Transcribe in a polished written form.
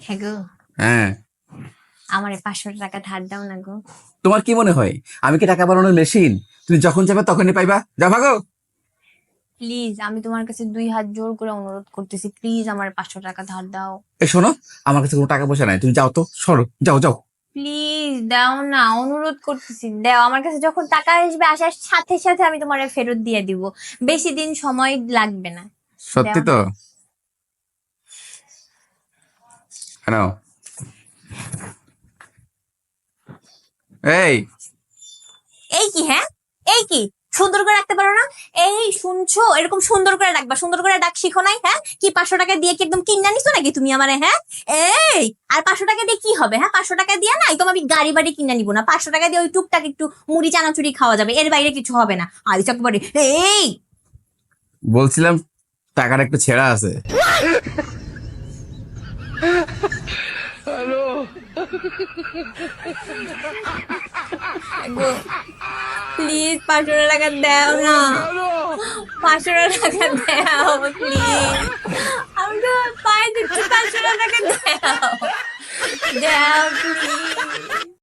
হ্যাঁ গো, হ্যাঁ। আমারে 500 টাকা ধার দাও না গো। তোমার কি মনে হয় আমি কি টাকা বানানোর মেশিন? তুমি যখন যাবে তখনই পাইবা, যা ভাগো। প্লিজ, আমি তোমার কাছে 2 হাত জোর করে অনুরোধ করতেছি, প্লিজ আমার 500 টাকা ধার দাও। এই শোনো, আমার কাছে কোনো টাকা পয়সা নাই, তুমি যাও তো, সরো, যাও যাও। প্লিজ দাও না, অনুরোধ করতেছি, দাও। আমার কাছে যখন টাকা আসবে, আসার সাথে সাথে আমি তোমারে ফেরত দিয়ে দিব। বেশি দিন সময় লাগবে না। সত্যি দাও তো? না। নাও। এই, এই কি? হ্যাঁ, এই কি? সুন্দর করে রাখতে পারো না? এই শুনছো, এরকম সুন্দর করে রাখবা। সুন্দর করে ডাক শিখো নাই? হ্যাঁ, কি 500 টাকা দিয়ে কি একদম কিনা নিছো নাকি তুমি আমারে? হ্যাঁ, এই আর 500 টাকা দিয়ে কি হবে? হ্যাঁ, 500 টাকা দিয়ে না একদম আমি গাড়ি বাড়ি কিনা নিবো না। 500 টাকা দিয়ে ওই টুকটাক একটু মুড়ি চানাচুরি খাওয়া যাবে, এর বাইরে কিছু হবে না। আইস একবারে। এই বলছিলাম টাকার একটু ছেঁড়া আছে। প্লিজ 500 টাকা দাও না, 500 টাকা দাও প্লিজ। আমি তো পায়ে দিচ্ছি, 500 টাকা দাও, দাও প্লিজ।